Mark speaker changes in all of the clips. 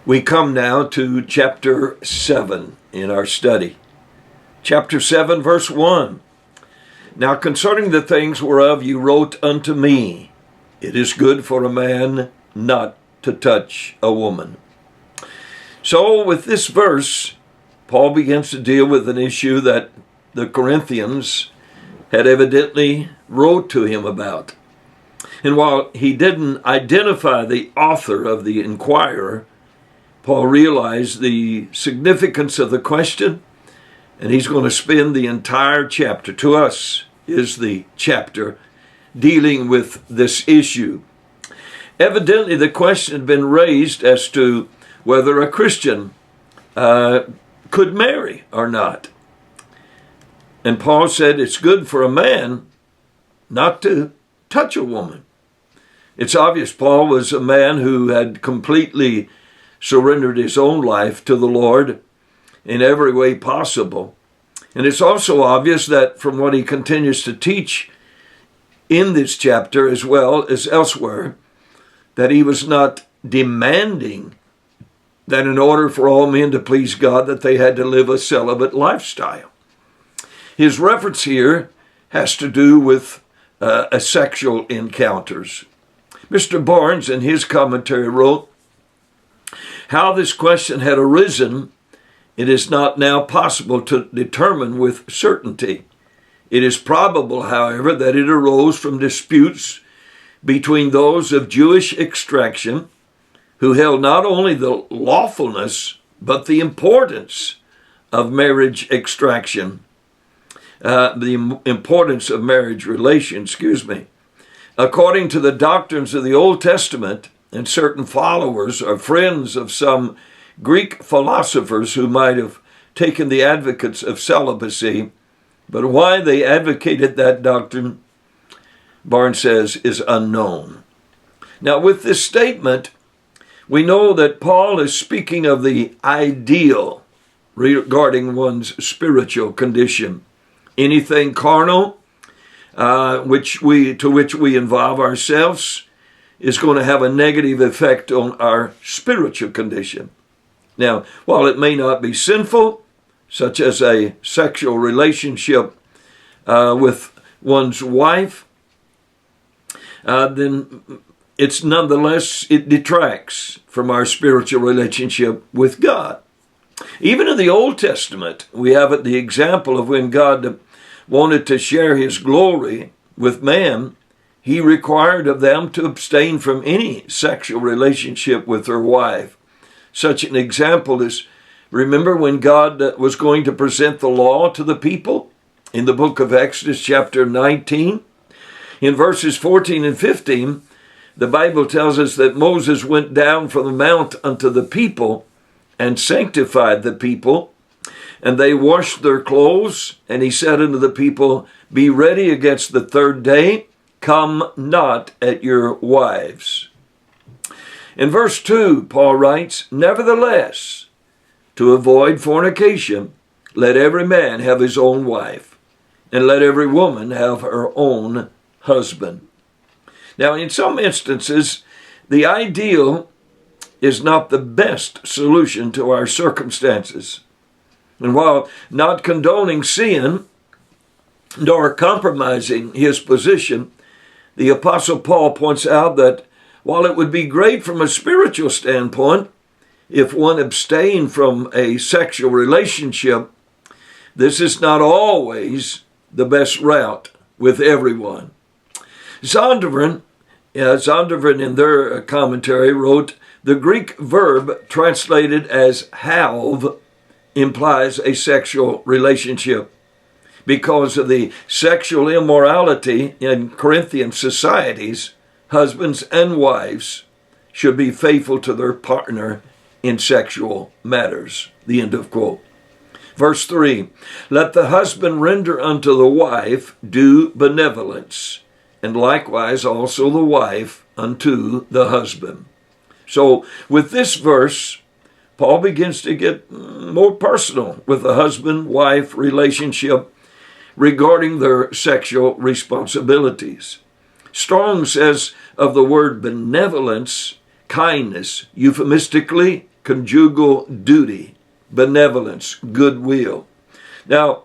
Speaker 1: We come now to chapter 7 in our study. Chapter 7, verse 1. Now concerning the things whereof you wrote unto me, it is good for a man not to touch a woman. So with this verse, Paul begins to deal with an issue that the Corinthians had evidently wrote to him about. And while he didn't identify the author of the inquirer, Paul realized the significance of the question, and he's going to spend the entire chapter, to us is the chapter, dealing with this issue. Evidently, the question had been raised as to whether a Christian could marry or not. And Paul said it's good for a man not to touch a woman. It's obvious Paul was a man who had completely surrendered his own life to the Lord in every way possible. And it's also obvious that from what he continues to teach in this chapter as well as elsewhere, that he was not demanding that in order for all men to please God, that they had to live a celibate lifestyle. His reference here has to do with sexual encounters. Mr. Barnes, in his commentary, wrote, how this question had arisen, it is not now possible to determine with certainty. It is probable, however, that it arose from disputes between those of Jewish extraction who held not only the lawfulness, but the importance of marriage extraction, the importance of marriage relations, According to the doctrines of the Old Testament, and certain followers or friends of some Greek philosophers who might have taken the advocates of celibacy, but why they advocated that doctrine, Barnes says, is unknown. Now, with this statement, we know that Paul is speaking of the ideal regarding one's spiritual condition. Anything carnal, to which we involve ourselves, is going to have a negative effect on our spiritual condition. Now, while it may not be sinful, such as a sexual relationship with one's wife, then it's nonetheless, it detracts from our spiritual relationship with God. Even in the Old Testament, we have the example of when God wanted to share his glory with man, he required of them to abstain from any sexual relationship with their wife. Such an example is, remember when God was going to present the law to the people in the book of Exodus chapter 19? In verses 14 and 15, the Bible tells us that Moses went down from the mount unto the people and sanctified the people, and they washed their clothes, and he said unto the people, be ready against the third day, come not at your wives. In verse 2, Paul writes, nevertheless, to avoid fornication, let every man have his own wife, and let every woman have her own husband. Now, in some instances, the ideal is not the best solution to our circumstances. And while not condoning sin, nor compromising his position, the Apostle Paul points out that while it would be great from a spiritual standpoint if one abstained from a sexual relationship, this is not always the best route with everyone. Zondervan in their commentary wrote, the Greek verb translated as halve implies a sexual relationship. Because of the sexual immorality in Corinthian societies, husbands and wives should be faithful to their partner in sexual matters. The end of quote. Verse 3, let the husband render unto the wife due benevolence, and likewise also the wife unto the husband. So with this verse, Paul begins to get more personal with the husband-wife relationship regarding their sexual responsibilities. Strong says of the word benevolence, kindness, euphemistically, conjugal duty, benevolence, goodwill. Now,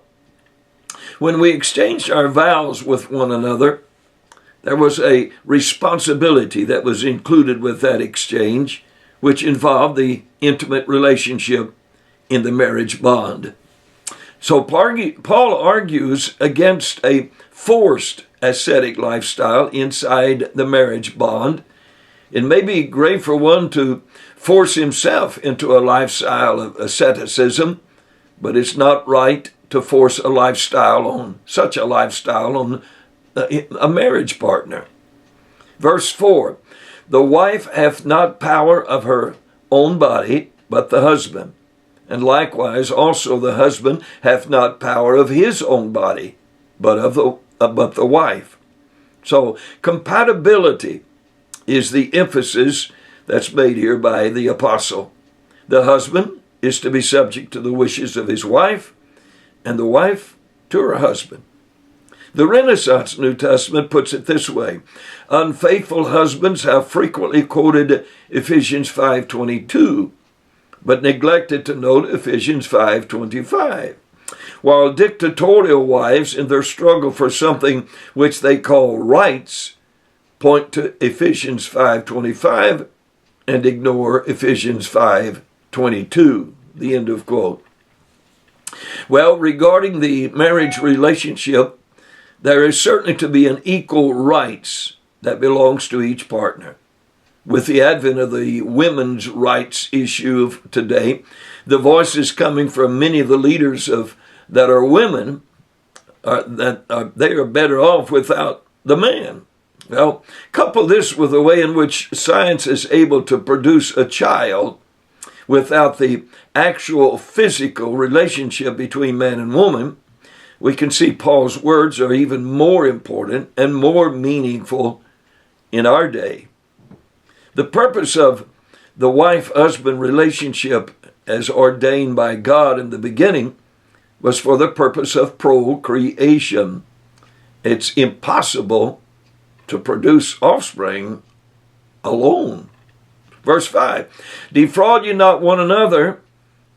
Speaker 1: when we exchanged our vows with one another, there was a responsibility that was included with that exchange, which involved the intimate relationship in the marriage bond. So Paul argues against a forced ascetic lifestyle inside the marriage bond. It may be great for one to force himself into a lifestyle of asceticism, but it's not right to force such a lifestyle on a marriage partner. Verse 4, the wife hath not power of her own body, but the husband. And likewise also the husband hath not power of his own body, but the wife. So compatibility is the emphasis that's made here by the apostle. The husband is to be subject to the wishes of his wife, and the wife to her husband. The Renaissance New Testament puts it this way. Unfaithful husbands have frequently quoted Ephesians 5:22, but neglected to note Ephesians 5:25. While dictatorial wives, in their struggle for something which they call rights, point to Ephesians 5:25 and ignore Ephesians 5:22, the end of quote. Well, regarding the marriage relationship, there is certainly to be an equal rights that belongs to each partner. With the advent of the women's rights issue of today, the voices coming from many of the leaders that are women they are better off without the man. Well, couple this with the way in which science is able to produce a child without the actual physical relationship between man and woman, we can see Paul's words are even more important and more meaningful in our day. The purpose of the wife-husband relationship as ordained by God in the beginning was for the purpose of procreation. It's impossible to produce offspring alone. Verse 5, defraud ye not one another,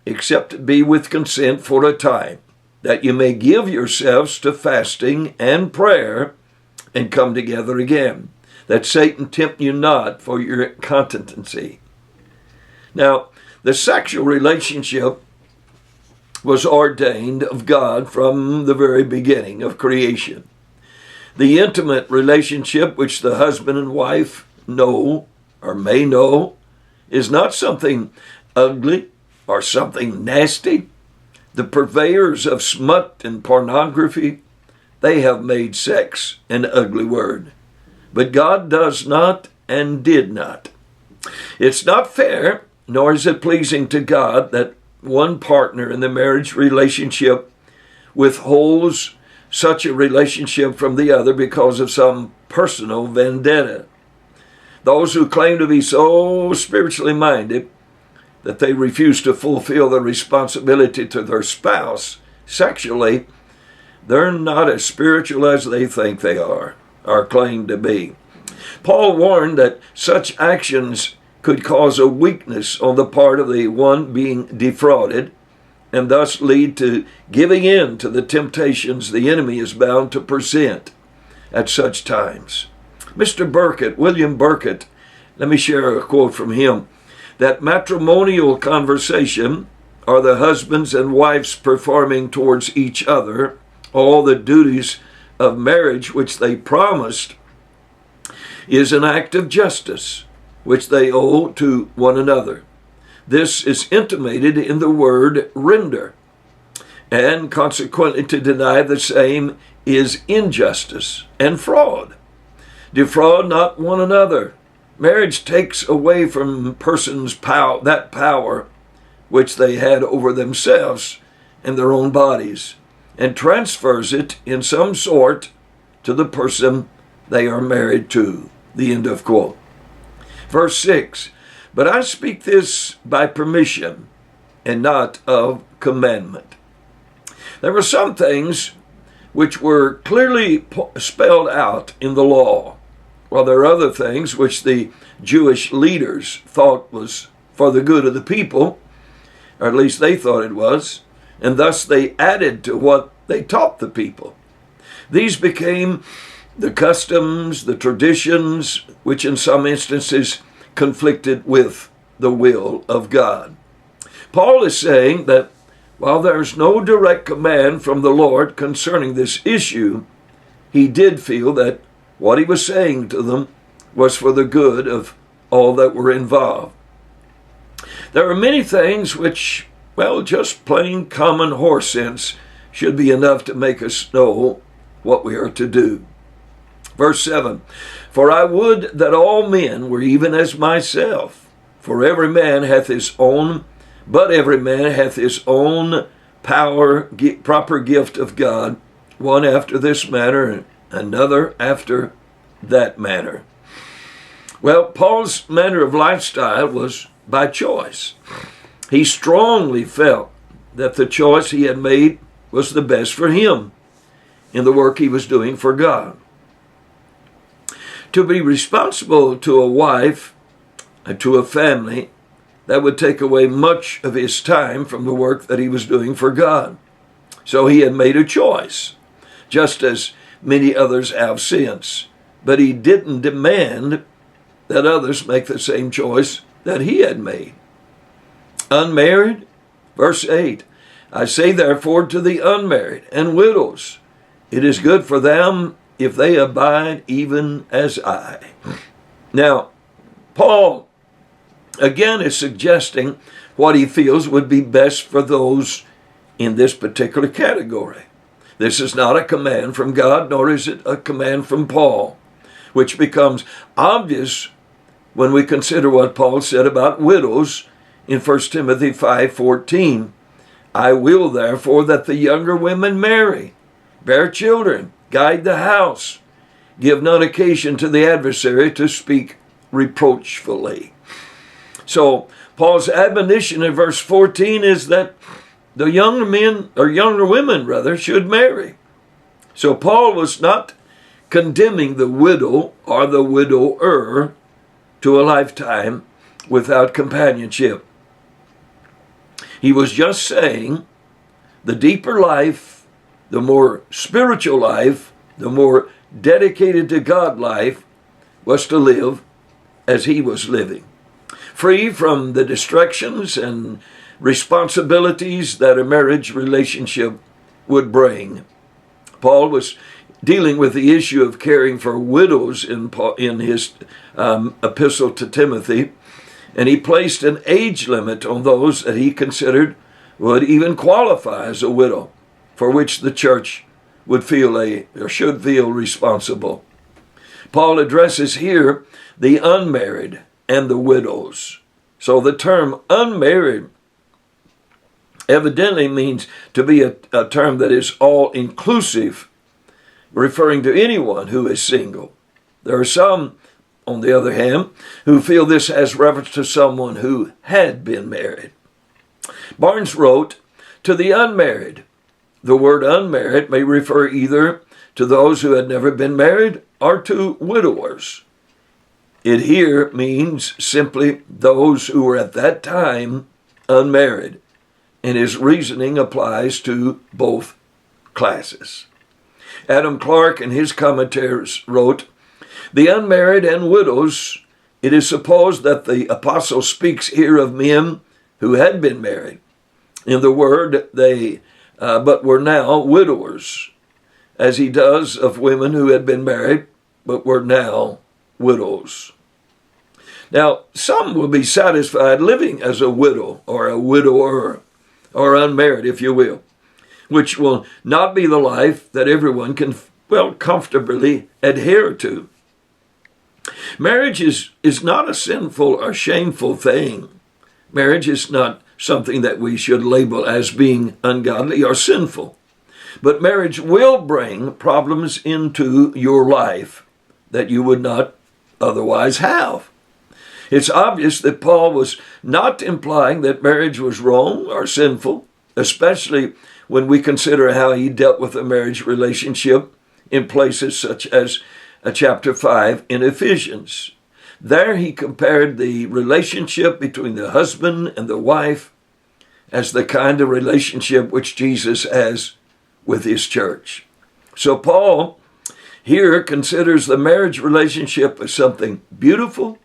Speaker 1: except it be with consent for a time, that you may give yourselves to fasting and prayer, and come together again, that Satan tempt you not for your continency. Now, the sexual relationship was ordained of God from the very beginning of creation. The intimate relationship which the husband and wife know or may know is not something ugly or something nasty. The purveyors of smut and pornography, they have made sex an ugly word. But God does not and did not. It's not fair, nor is it pleasing to God that one partner in the marriage relationship withholds such a relationship from the other because of some personal vendetta. Those who claim to be so spiritually minded that they refuse to fulfill their responsibility to their spouse sexually, they're not as spiritual as they think they are or claim to be. Paul warned that such actions could cause a weakness on the part of the one being defrauded, and thus lead to giving in to the temptations the enemy is bound to present at such times. Mr. Burkett, William Burkett, let me share a quote from him, that matrimonial conversation are the husbands and wives performing towards each other all the duties of marriage which they promised is an act of justice which they owe to one another. This is intimated in the word render, and consequently to deny the same is injustice and fraud. Defraud not one another. Marriage takes away from persons that power which they had over themselves and their own bodies, and transfers it in some sort to the person they are married to. The end of quote. Verse 6, but I speak this by permission and not of commandment. There were some things which were clearly spelled out in the law, while there are other things which the Jewish leaders thought was for the good of the people, or at least they thought it was, and thus they added to what they taught the people. These became the customs, the traditions, which in some instances conflicted with the will of God. Paul is saying that while there's no direct command from the Lord concerning this issue, he did feel that what he was saying to them was for the good of all that were involved. There are many things which, well, just plain common horse sense should be enough to make us know what we are to do. Verse 7, for I would that all men were even as myself, for every man hath his own, but every man hath his own proper gift of God, one after this manner, another after that manner. Well, Paul's manner of lifestyle was by choice. He strongly felt that the choice he had made was the best for him in the work he was doing for God. To be responsible to a wife and to a family, that would take away much of his time from the work that he was doing for God. So he had made a choice, just as many others have since. But he didn't demand that others make the same choice that he had made. Unmarried, verse 8, I say therefore to the unmarried and widows, it is good for them if they abide even as I. Now, Paul again is suggesting what he feels would be best for those in this particular category. This is not a command from God, nor is it a command from Paul, which becomes obvious when we consider what Paul said about widows in 1 Timothy 5:14. I will therefore that the younger women marry, bear children, guide the house, give not occasion to the adversary to speak reproachfully. So Paul's admonition in verse 14 is that the younger men, or younger women rather, should marry. So Paul was not condemning the widow or the widower to a lifetime without companionship. He was just saying the deeper life, the more spiritual life, the more dedicated to God life was to live as he was living, free from the distractions and responsibilities that a marriage relationship would bring. Paul was dealing with the issue of caring for widows in his epistle to Timothy, and he placed an age limit on those that he considered would even qualify as a widow, for which the church would feel or should feel responsible. Paul addresses here the unmarried and the widows. So the term unmarried evidently means to be a term that is all-inclusive, referring to anyone who is single. There are some, on the other hand, who feel this has reference to someone who had been married. Barnes wrote, to the unmarried, the word unmarried may refer either to those who had never been married or to widowers. It here means simply those who were at that time unmarried, and his reasoning applies to both classes. Adam Clarke in his commentaries wrote, the unmarried and widows, it is supposed that the apostle speaks here of men who had been married. In the word, they but were now widowers, as he does of women who had been married but were now widows. Now, some will be satisfied living as a widow or a widower or unmarried, if you will, which will not be the life that everyone can, comfortably adhere to. Marriage is not a sinful or shameful thing. Marriage is not something that we should label as being ungodly or sinful. But marriage will bring problems into your life that you would not otherwise have. It's obvious that Paul was not implying that marriage was wrong or sinful, especially when we consider how he dealt with a marriage relationship in places such as chapter 5 in Ephesians. There he compared the relationship between the husband and the wife as the kind of relationship which Jesus has with his church. So Paul here considers the marriage relationship as something beautiful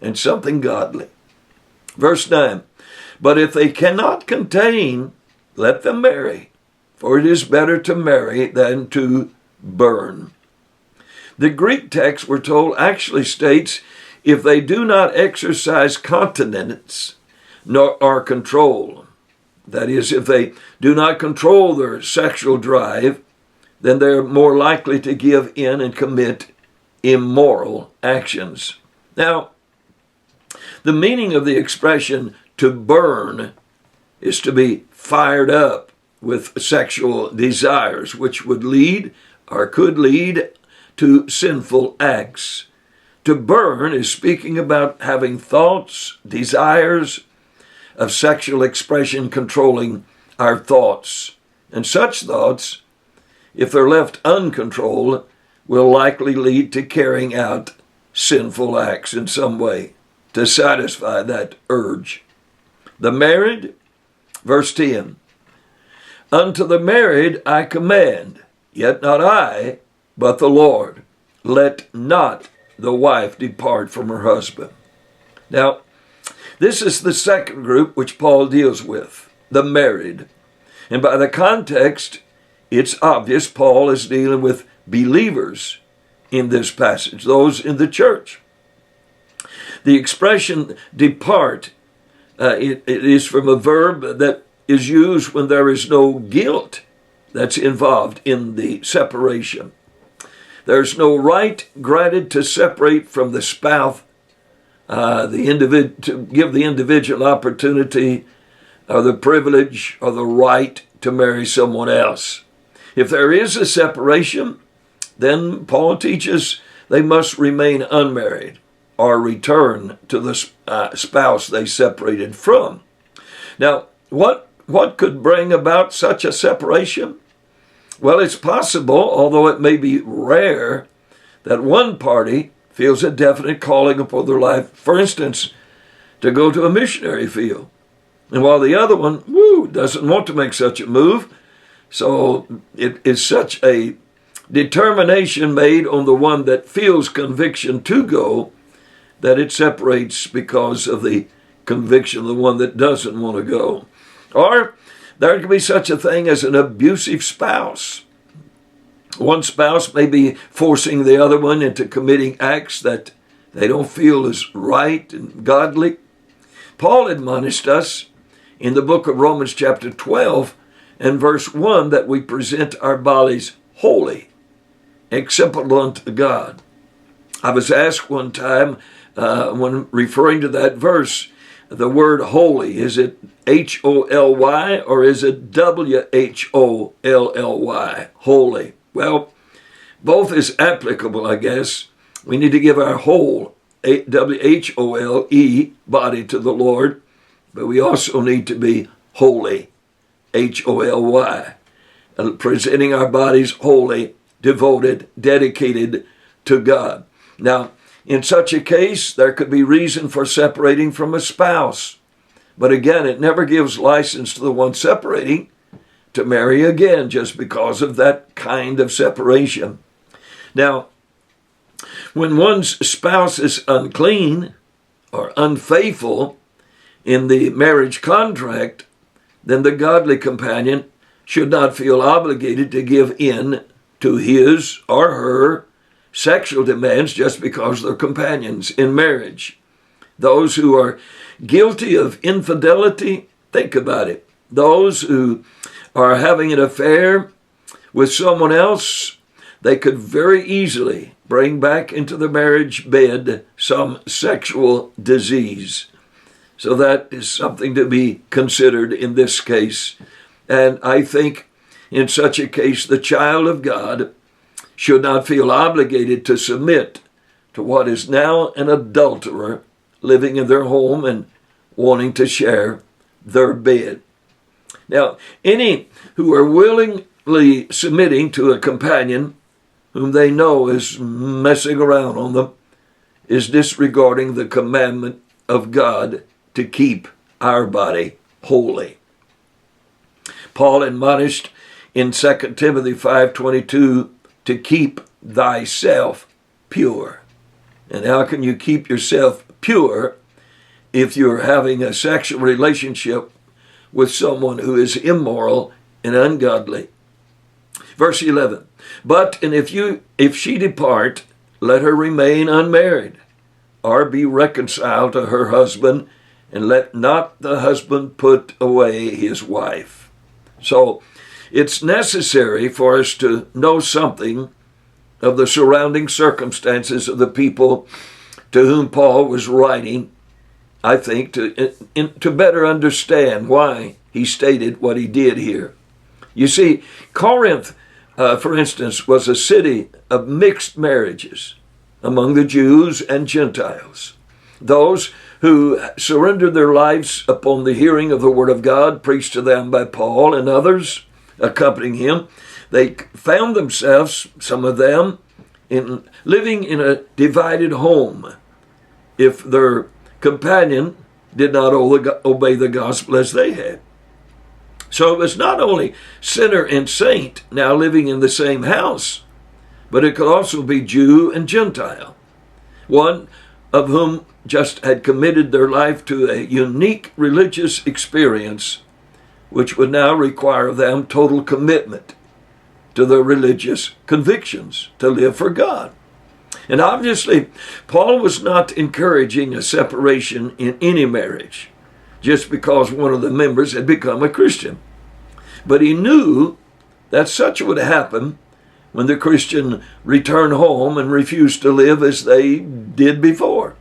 Speaker 1: and something godly. Verse 9, but if they cannot contain, let them marry, for it is better to marry than to burn. The Greek text, we're told, actually states, if they do not exercise continence or control, that is, if they do not control their sexual drive, then they're more likely to give in and commit immoral actions. Now, the meaning of the expression to burn is to be fired up with sexual desires, which would lead or could lead to sinful acts. To burn is speaking about having thoughts, desires of sexual expression controlling our thoughts. And such thoughts, if they're left uncontrolled, will likely lead to carrying out sinful acts in some way to satisfy that urge. The married, verse 10, unto the married I command, yet not I, but the Lord. Let not the wife depart from her husband. Now, this is the second group which Paul deals with, the married. And by the context, it's obvious Paul is dealing with believers in this passage, those in the church. The expression depart, it is from a verb that is used when there is no guilt that's involved in the separation. There's no right granted to separate from the spouse, to give the individual opportunity or the privilege or the right to marry someone else. If there is a separation, then Paul teaches they must remain unmarried or return to the spouse they separated from. Now, what could bring about such a separation? Well, it's possible, although it may be rare, that one party feels a definite calling upon their life, for instance, to go to a missionary field. And while the other one, doesn't want to make such a move, so it is such a determination made on the one that feels conviction to go that it separates because of the conviction of the one that doesn't want to go. Or there can be such a thing as an abusive spouse. One spouse may be forcing the other one into committing acts that they don't feel is right and godly. Paul admonished us in the book of Romans chapter 12 and verse 1 that we present our bodies holy, acceptable unto God. I was asked one time when referring to that verse, the word holy, is it H-O-L-Y or is it W-H-O-L-L-Y, holy? Well, both is applicable, I guess. We need to give our whole W-H-O-L-E body to the Lord, but we also need to be holy, H-O-L-Y, presenting our bodies holy, devoted, dedicated to God. Now, in such a case, there could be reason for separating from a spouse. But again, it never gives license to the one separating to marry again just because of that kind of separation. Now, when one's spouse is unclean or unfaithful in the marriage contract, then the godly companion should not feel obligated to give in to his or her sexual demands just because they're companions in marriage. Those who are guilty of infidelity, think about it. Those who are having an affair with someone else, they could very easily bring back into the marriage bed some sexual disease. So that is something to be considered in this case. And I think in such a case, the child of God should not feel obligated to submit to what is now an adulterer living in their home and wanting to share their bed. Now, any who are willingly submitting to a companion whom they know is messing around on them is disregarding the commandment of God to keep our body holy. Paul admonished in 2 Timothy 5:22 to keep thyself pure. And how can you keep yourself pure if you're having a sexual relationship with someone who is immoral and ungodly? Verse 11, but and if she depart, let her remain unmarried, or be reconciled to her husband, and let not the husband put away his wife. So it's necessary for us to know something of the surrounding circumstances of the people to whom Paul was writing, I think, to better understand why he stated what he did here. You see, Corinth, for instance, was a city of mixed marriages among the Jews and Gentiles. Those who surrendered their lives upon the hearing of the word of God preached to them by Paul and others accompanying him, they found themselves, some of them, living in a divided home if their companion did not obey the gospel as they had. So it was not only sinner and saint now living in the same house, but it could also be Jew and Gentile, one of whom just had committed their life to a unique religious experience, which would now require them total commitment to their religious convictions, to live for God. And obviously, Paul was not encouraging a separation in any marriage just because one of the members had become a Christian. But he knew that such would happen when the Christian returned home and refused to live as they did before.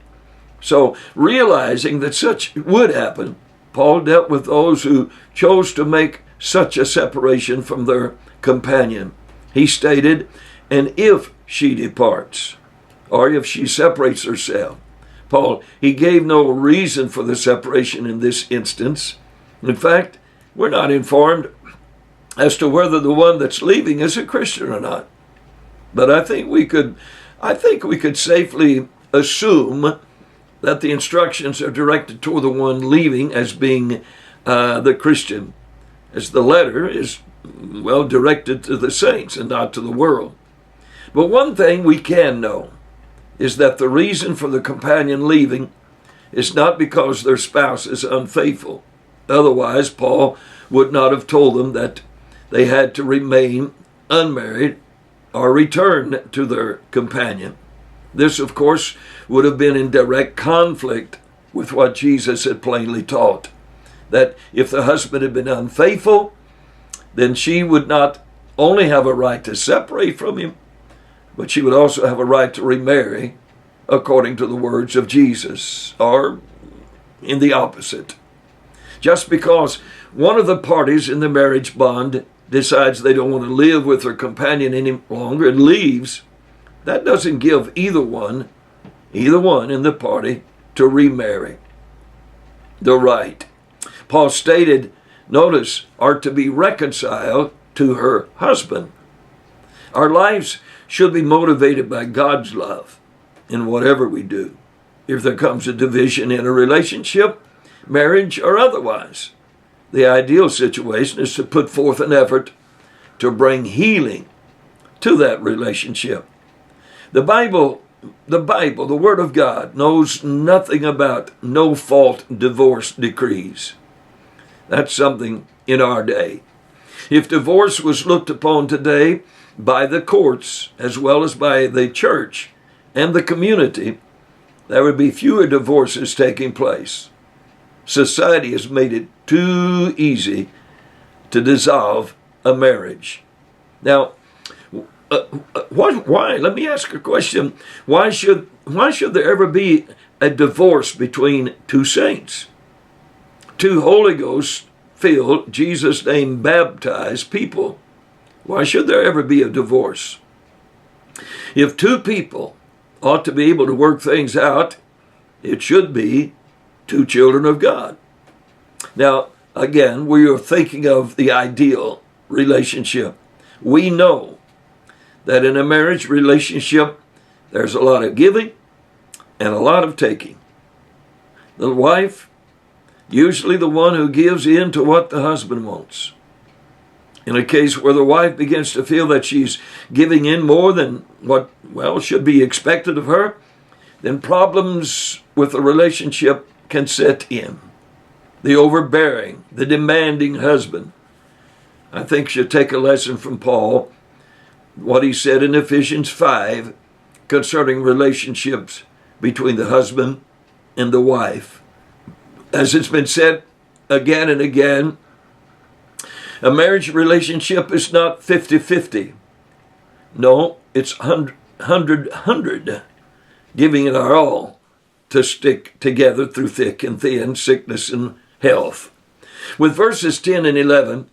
Speaker 1: So, realizing that such would happen, Paul dealt with those who chose to make such a separation from their companion. He stated, and if she departs, or if she separates herself. Paul, he gave no reason for the separation in this instance. In fact, we're not informed as to whether the one that's leaving is a Christian or not. But I think we could safely assume that the instructions are directed toward the one leaving as being the Christian, as the letter is, well, directed to the saints and not to the world. But one thing we can know is that the reason for the companion leaving is not because their spouse is unfaithful. Otherwise, Paul would not have told them that they had to remain unmarried or return to their companion. This, of course, would have been in direct conflict with what Jesus had plainly taught, that if the husband had been unfaithful, then she would not only have a right to separate from him, but she would also have a right to remarry according to the words of Jesus, or in the opposite. Just because one of the parties in the marriage bond decides they don't want to live with their companion any longer and leaves, that doesn't give either one in the party to remarry the right. Paul stated, notice, are to be reconciled to her husband. Our lives should be motivated by God's love in whatever we do. If there comes a division in a relationship, marriage or otherwise, the ideal situation is to put forth an effort to bring healing to that relationship. The Bible, the Word of God, knows nothing about no-fault divorce decrees. That's something in our day. If divorce was looked upon today by the courts as well as by the church and the community, there would be fewer divorces taking place. Society has made it too easy to dissolve a marriage. Now, why? Let me ask a question. Why should there ever be a divorce between two saints? Two Holy Ghost filled, Jesus' name baptized people. Why should there ever be a divorce? If two people ought to be able to work things out, it should be two children of God. Now, again, we are thinking of the ideal relationship. We know that in a marriage relationship, there's a lot of giving and a lot of taking. The wife, usually the one who gives in to what the husband wants. In a case where the wife begins to feel that she's giving in more than what, should be expected of her, then problems with the relationship can set in. The overbearing, the demanding husband, I think, should take a lesson from Paul, what he said in Ephesians 5 concerning relationships between the husband and the wife. As it's been said again and again, a marriage relationship is not 50-50. No, it's 100-100, giving it our all to stick together through thick and thin, sickness and health. With verses 10 and 11,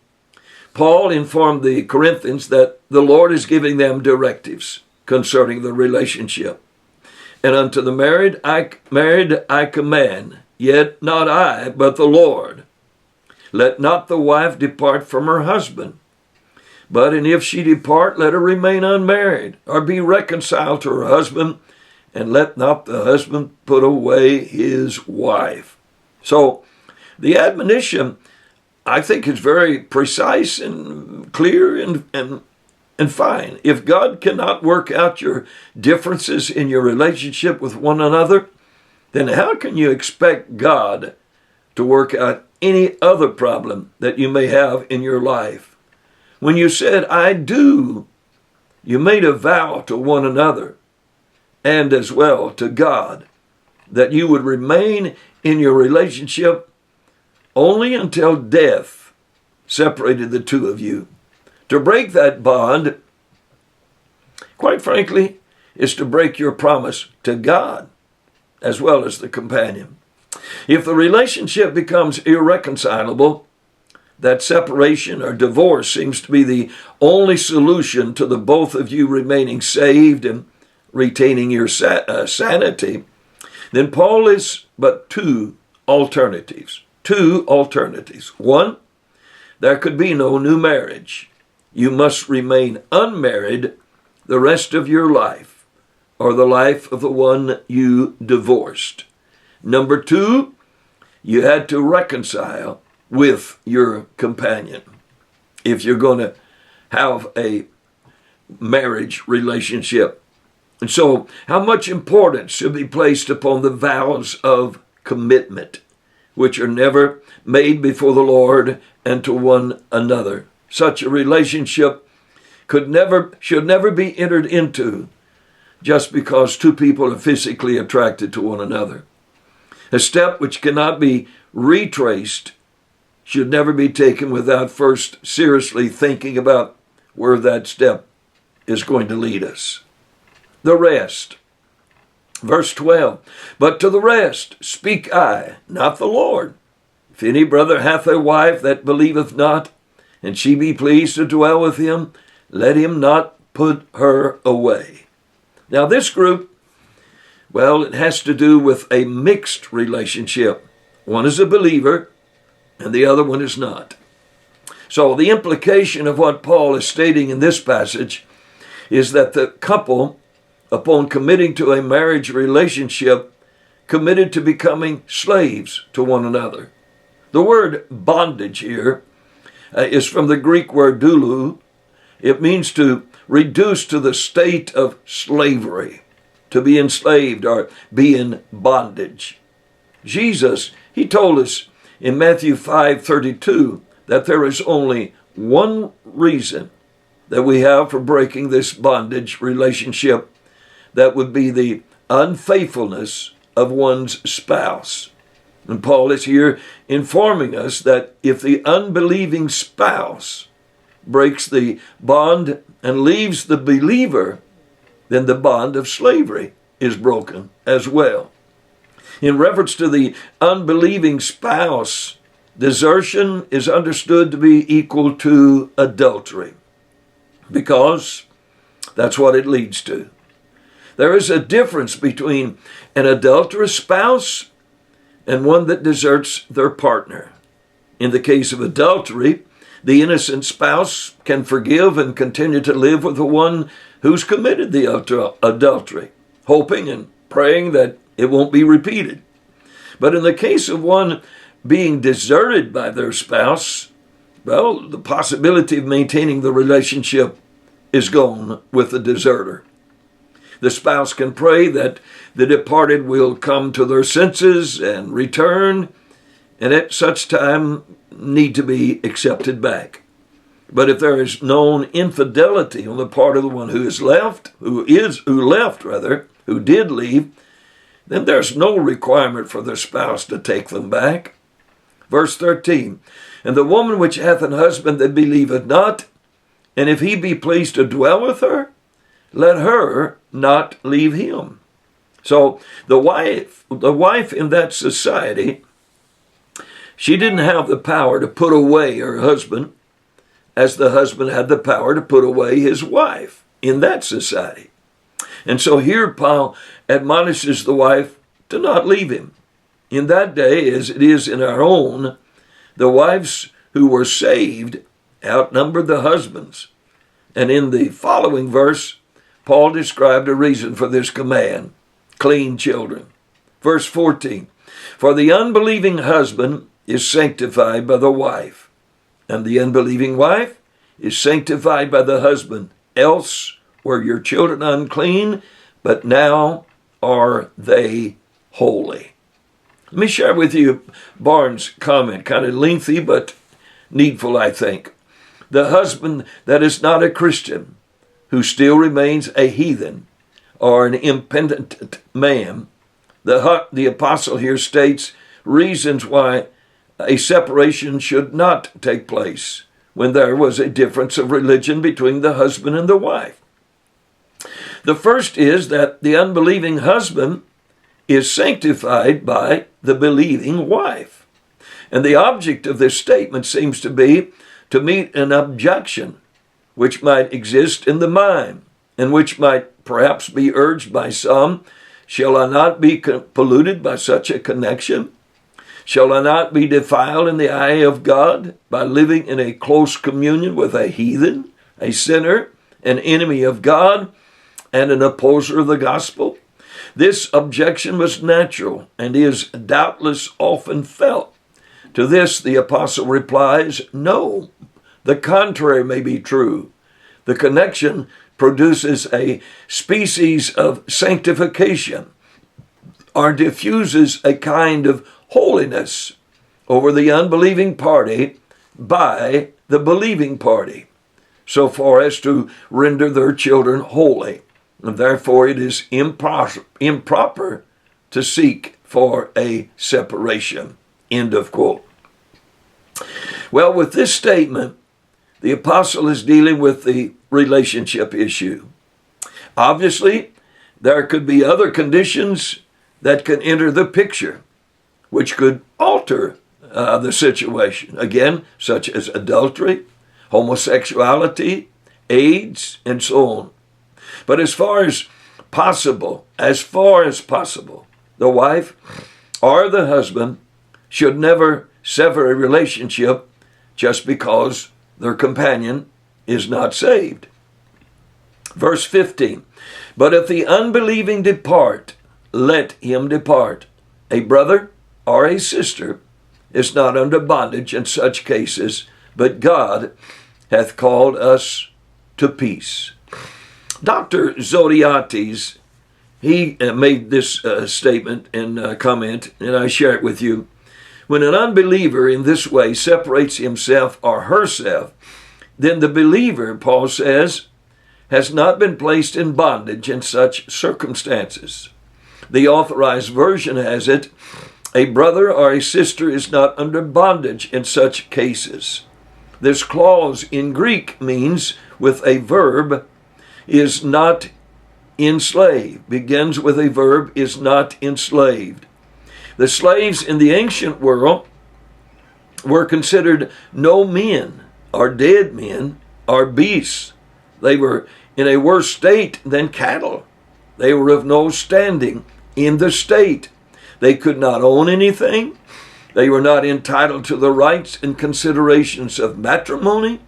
Speaker 1: Paul informed the Corinthians that the Lord is giving them directives concerning the relationship. And unto the married I command, yet not I, but the Lord. Let not the wife depart from her husband. But and if she depart, let her remain unmarried, or be reconciled to her husband, and let not the husband put away his wife. So the admonition, I think, is very precise and clear and fine. If God cannot work out your differences in your relationship with one another, then how can you expect God to work out any other problem that you may have in your life? When you said, I do, you made a vow to one another and as well to God that you would remain in your relationship only until death separated the two of you. To break that bond, quite frankly, is to break your promise to God as well as the companion. If the relationship becomes irreconcilable, that separation or divorce seems to be the only solution to the both of you remaining saved and retaining your sanity, then Paul is but two alternatives. One, there could be no new marriage. You must remain unmarried the rest of your life, or the life of the one you divorced. Number two, you had to reconcile with your companion if you're going to have a marriage relationship. And so, how much importance should be placed upon the vows of commitment, which are never made before the Lord and to one another. Such a relationship should never be entered into just because two people are physically attracted to one another. A step which cannot be retraced should never be taken without first seriously thinking about where that step is going to lead us. The rest. Verse 12, but to the rest speak I, not the Lord. If any brother hath a wife that believeth not, and she be pleased to dwell with him, let him not put her away. Now this group, it has to do with a mixed relationship. One is a believer, and the other one is not. So the implication of what Paul is stating in this passage is that the couple, upon committing to a marriage relationship, committed to becoming slaves to one another. The word bondage here is from the Greek word doulou. It means to reduce to the state of slavery, to be enslaved or be in bondage. Jesus, he told us in Matthew 5:32 that there is only one reason that we have for breaking this bondage relationship. That would be the unfaithfulness of one's spouse. And Paul is here informing us that if the unbelieving spouse breaks the bond and leaves the believer, then the bond of slavery is broken as well. In reference to the unbelieving spouse, desertion is understood to be equal to adultery, because that's what it leads to. There is a difference between an adulterous spouse and one that deserts their partner. In the case of adultery, the innocent spouse can forgive and continue to live with the one who's committed the adultery, hoping and praying that It won't be repeated. But in the case of one being deserted by their spouse, well, the possibility of maintaining the relationship is gone with the deserter. The spouse can pray that the departed will come to their senses and return, and at such time need to be accepted back. But if there is known infidelity on the part of the one who did leave, then there's no requirement for the spouse to take them back. Verse 13, and the woman which hath an husband that believeth not, and if he be pleased to dwell with her, let her not leave him. So the wife in that society, she didn't have the power to put away her husband as the husband had the power to put away his wife in that society. And so here Paul admonishes the wife to not leave him. In that day, as it is in our own, the wives who were saved outnumbered the husbands. And in the following verse, Paul described a reason for this command: clean children. Verse 14, for the unbelieving husband is sanctified by the wife, and the unbelieving wife is sanctified by the husband. Else were your children unclean, but now are they holy. Let me share with you Barnes' comment, kind of lengthy but needful, I think. The husband that is not a Christian, who still remains a heathen or an impenitent man, the apostle here states reasons why a separation should not take place when there was a difference of religion between the husband and the wife. The first is that the unbelieving husband is sanctified by the believing wife. And the object of this statement seems to be to meet an objection which might exist in the mind and which might perhaps be urged by some. Shall I not be polluted by such a connection? Shall I not be defiled in the eye of God by living in a close communion with a heathen, a sinner, an enemy of God, and an opposer of the gospel? This objection was natural and is doubtless often felt. To this the apostle replies, no, the contrary may be true. The connection produces a species of sanctification or diffuses a kind of holiness over the unbelieving party by the believing party, so far as to render their children holy. And therefore it is improper to seek for a separation. End of quote. Well, with this statement, the apostle is dealing with the relationship issue. Obviously, there could be other conditions that can enter the picture, which could alter the situation. Again, such as adultery, homosexuality, AIDS, and so on. But as far as possible, the wife or the husband should never sever a relationship just because their companion is not saved. Verse 15, but if the unbelieving depart, let him depart. A brother or a sister is not under bondage in such cases, but God hath called us to peace. Dr. Zodhiates, he made this statement and comment, and I share it with you. When an unbeliever in this way separates himself or herself, then the believer, Paul says, has not been placed in bondage in such circumstances. The Authorized Version has it, a brother or a sister is not under bondage in such cases. This clause in Greek means, with a verb, is not enslaved. Begins with a verb, is not enslaved. The slaves in the ancient world were considered no men, or dead men, or beasts. They were in a worse state than cattle. They were of no standing in the state. They could not own anything. They were not entitled to the rights and considerations of matrimony,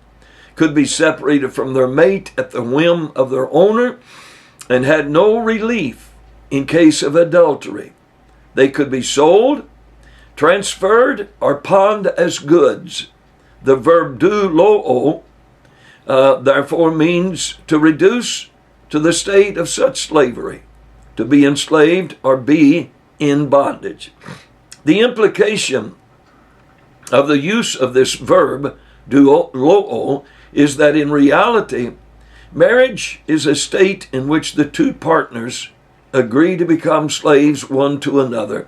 Speaker 1: could be separated from their mate at the whim of their owner, and had no relief in case of adultery. They could be sold, transferred, or pawned as goods. The verb doulo, therefore, means to reduce to the state of such slavery, to be enslaved or be in bondage. The implication of the use of this verb, doulo, is that in reality, marriage is a state in which the two partners agree to become slaves one to another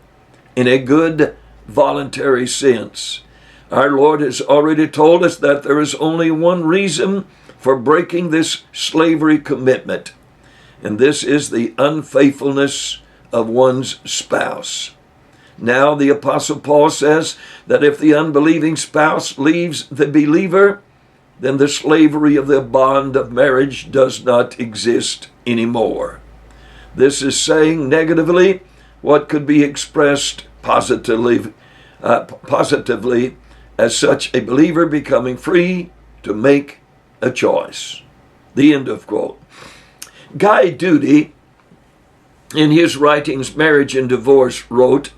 Speaker 1: in a good voluntary sense. Our Lord has already told us that there is only one reason for breaking this slavery commitment, and this is the unfaithfulness of one's spouse. Now the Apostle Paul says that if the unbelieving spouse leaves the believer, then the slavery of the bond of marriage does not exist anymore. This is saying negatively what could be expressed positively as such a believer becoming free to make a choice. The end of quote. Guy Duty, in his writings Marriage and Divorce, wrote,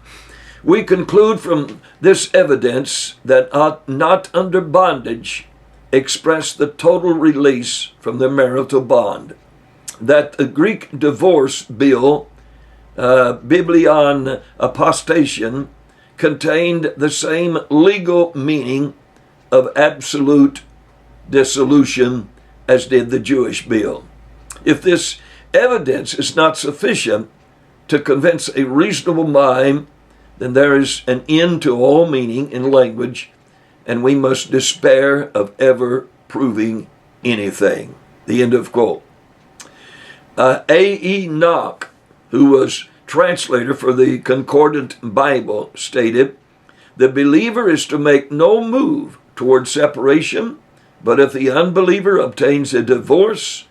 Speaker 1: "We conclude from this evidence that not under bondage express the total release from the marital bond, that the Greek divorce bill, Biblion Apostation, contained the same legal meaning of absolute dissolution as did the Jewish bill. If this evidence is not sufficient to convince a reasonable mind, then there is an end to all meaning in language, and we must despair of ever proving anything." The end of quote. A.E. Knock, who was translator for the Concordant Bible, stated, "The believer is to make no move toward separation, but if the unbeliever obtains a divorce,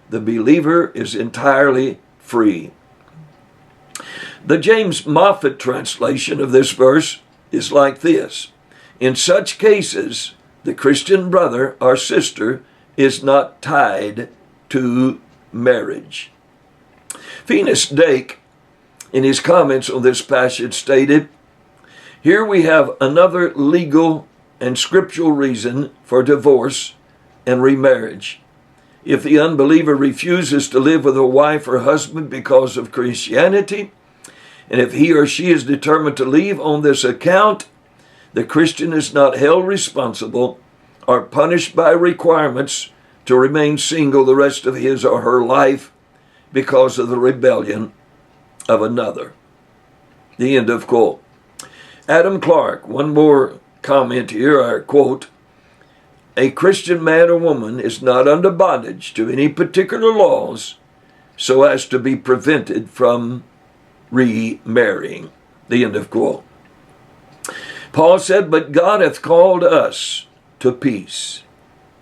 Speaker 1: the believer is entirely free." The James Moffat translation of this verse is like this: "In such cases, the Christian brother or sister is not tied to marriage." Finis Dake, in his comments on this passage, stated, "Here we have another legal and scriptural reason for divorce and remarriage. If the unbeliever refuses to live with a wife or husband because of Christianity, and if he or she is determined to leave on this account, the Christian is not held responsible or punished by requirements to remain single the rest of his or her life because of the rebellion of another." The end of quote. Adam Clark, one more comment here, I quote, "A Christian man or woman is not under bondage to any particular laws so as to be prevented from remarrying." The end of quote. Paul said, "But God hath called us to peace."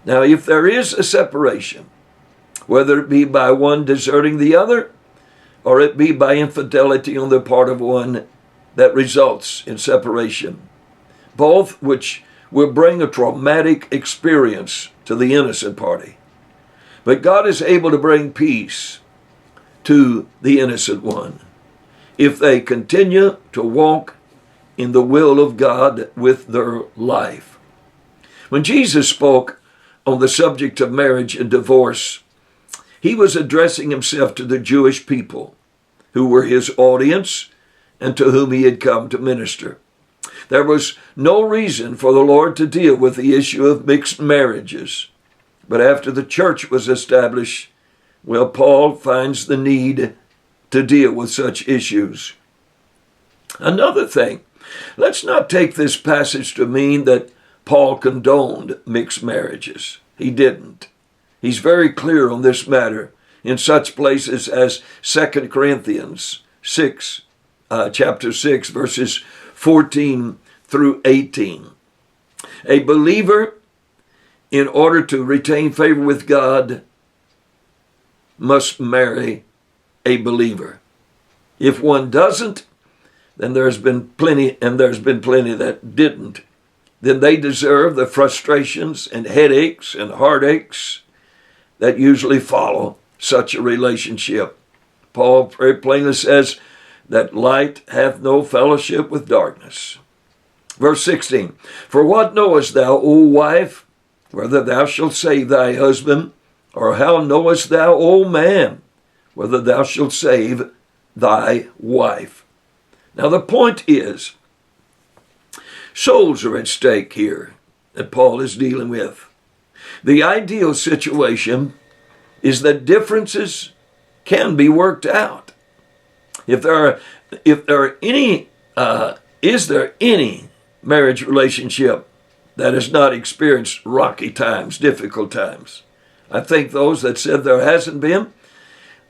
Speaker 1: Now, if there is a separation, whether it be by one deserting the other, or it be by infidelity on the part of one that results in separation, both which will bring a traumatic experience to the innocent party. But God is able to bring peace to the innocent one if they continue to walk in the will of God with their life. When Jesus spoke on the subject of marriage and divorce, he was addressing himself to the Jewish people who were his audience and to whom he had come to minister. There was no reason for the Lord to deal with the issue of mixed marriages. But after the church was established, well, Paul finds the need to deal with such issues. Another thing, let's not take this passage to mean that Paul condoned mixed marriages. He didn't. He's very clear on this matter in such places as 2 Corinthians 6, chapter 6, verses 14 through 18. A believer, in order to retain favor with God, must marry a believer. If one doesn't, then there's been plenty that didn't. Then they deserve the frustrations and headaches and heartaches that usually follow such a relationship. Paul very plainly says, that light hath no fellowship with darkness. Verse 16, for what knowest thou, O wife, whether thou shalt save thy husband? Or how knowest thou, O man, whether thou shalt save thy wife? Now the point is, souls are at stake here that Paul is dealing with. The ideal situation is that differences can be worked out. Is there any marriage relationship that has not experienced rocky times, difficult times? I think those that said there hasn't been,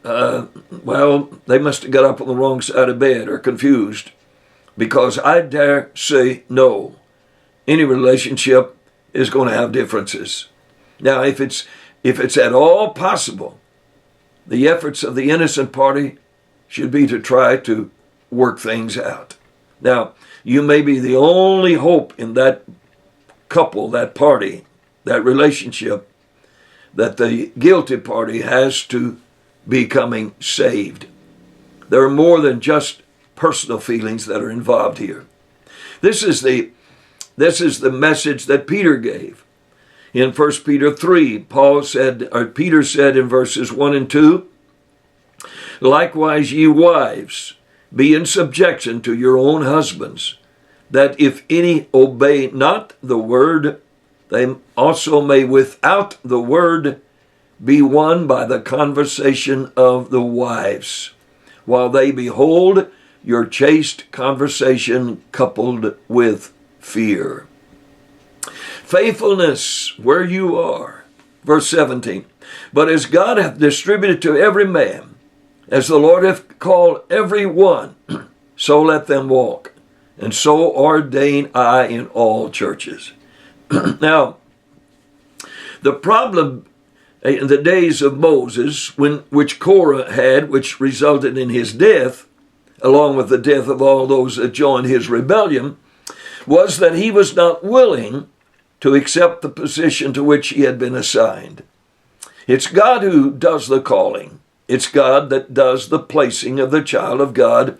Speaker 1: well, they must have got up on the wrong side of bed or confused, because I dare say no. Any relationship is going to have differences. Now, if it's at all possible, the efforts of the innocent party should be to try to work things out. Now, you may be the only hope in that couple, that party, that relationship, that the guilty party has to be coming saved. There are more than just personal feelings that are involved here. This is the message that Peter gave. In 1 Peter 3, Peter said in verses 1 and 2, likewise ye wives, be in subjection to your own husbands, that if any obey not the word, they also may without the word be won by the conversation of the wives, while they behold your chaste conversation coupled with fear. Faithfulness where you are. Verse 17, but as God hath distributed to every man, as the Lord hath called every one, so let them walk, and so ordain I in all churches. Now, the problem in the days of Moses, which Korah had, which resulted in his death, along with the death of all those that joined his rebellion, was that he was not willing to accept the position to which he had been assigned. It's God who does the calling. It's God that does the placing of the child of God